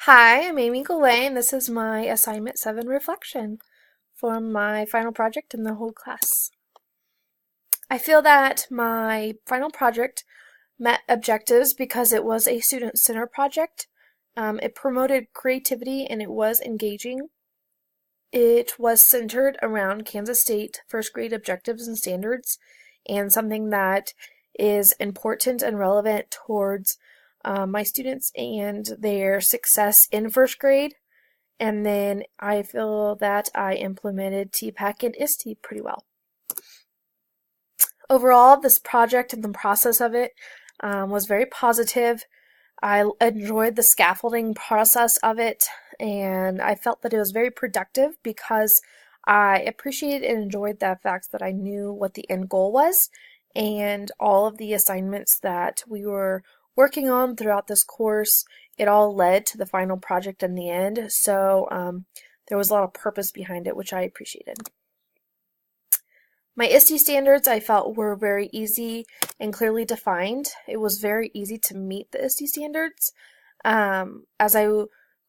Hi, I'm Amy Goulet, and this is my Assignment 7 reflection for my final project in the whole class. I feel that my final project met objectives because it was a student-centered project. It promoted creativity and it was engaging. It was centered around Kansas State first grade objectives and standards and something that is important and relevant towards my students and their success in first grade. And then I feel that I implemented TPAC and ISTE pretty well. Overall, this project and the process of it was very positive. I enjoyed the scaffolding process of it, and I felt that it was very productive because I appreciated and enjoyed the fact that I knew what the end goal was, and all of the assignments that we were working on throughout this course, it all led to the final project in the end, so there was a lot of purpose behind it, which I appreciated. My ISTE standards I felt were very easy and clearly defined. It was very easy to meet the ISTE standards. As I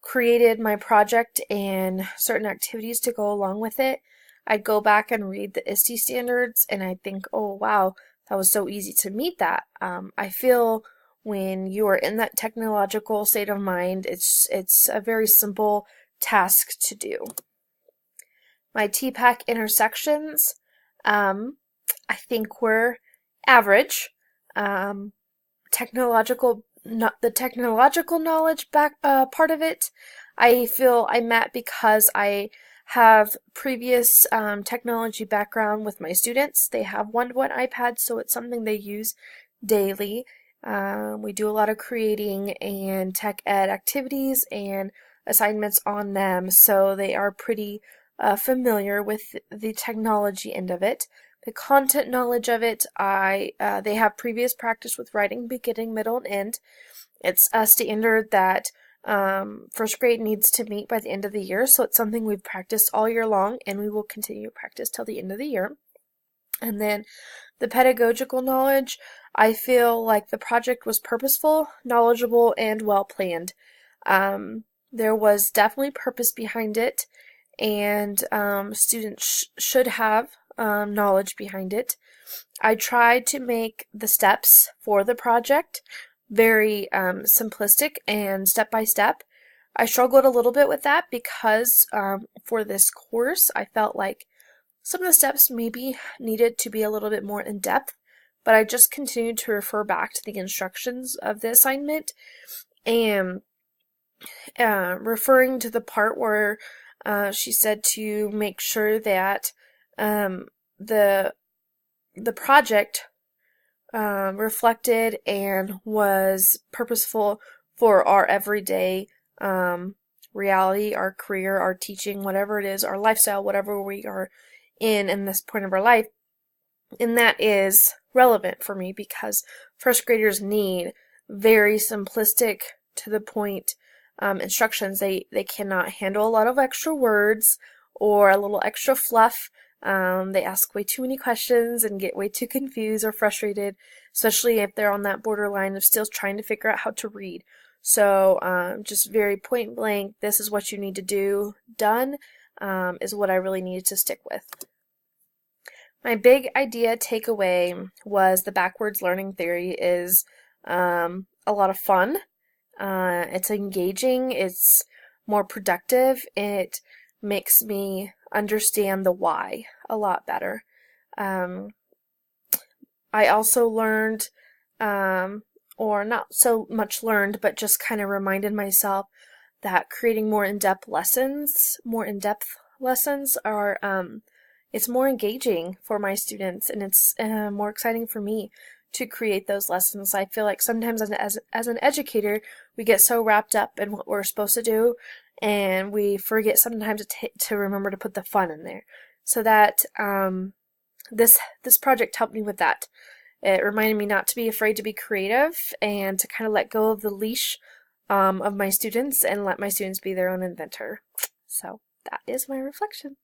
created my project and certain activities to go along with it, I'd go back and read the ISTE standards and I think, oh wow, that was so easy to meet that. I feel when you are in that technological state of mind, it's a very simple task to do. My TPAC intersections, I think were average. Um, the technological knowledge part of it, I feel I met because I have previous technology background with my students. They have one-to-one iPads, so it's something they use daily. We do a lot of creating and tech ed activities and assignments on them, so they are pretty familiar with the technology end of it. The content knowledge of it, they have previous practice with writing beginning, middle, and end. It's a standard that first grade needs to meet by the end of the year, so it's something we've practiced all year long, and we will continue to practice till the end of the year. And then the pedagogical knowledge, I feel like the project was purposeful, knowledgeable, and well planned. There was definitely purpose behind it, and students should have knowledge behind it. I tried to make the steps for the project very simplistic and step by step. I struggled a little bit with that because for this course, I felt like some of the steps maybe needed to be a little bit more in depth, but I just continued to refer back to the instructions of the assignment and referring to the part where she said to make sure that the project reflected and was purposeful for our everyday reality, our career, our teaching, whatever it is, our lifestyle, whatever we are in this point of our life. And that is relevant for me because first graders need very simplistic, to the point instructions. They cannot handle a lot of extra words or a little extra fluff. They ask way too many questions and get way too confused or frustrated, especially if they're on that borderline of still trying to figure out how to read. So just very point blank, this is what you need to do, done, is what I really needed to stick with. My big idea takeaway was the backwards learning theory is a lot of fun. It's engaging, it's more productive, it makes me understand the why a lot better. I also learned, or not so much learned, but just kind of reminded myself that creating more in-depth lessons are, it's more engaging for my students, and it's more exciting for me to create those lessons. I feel like sometimes as an educator, we get so wrapped up in what we're supposed to do, and we forget sometimes to remember to put the fun in there. So that this project helped me with that. It reminded me not to be afraid to be creative and to kind of let go of the leash of my students and let my students be their own inventor. So that is my reflection.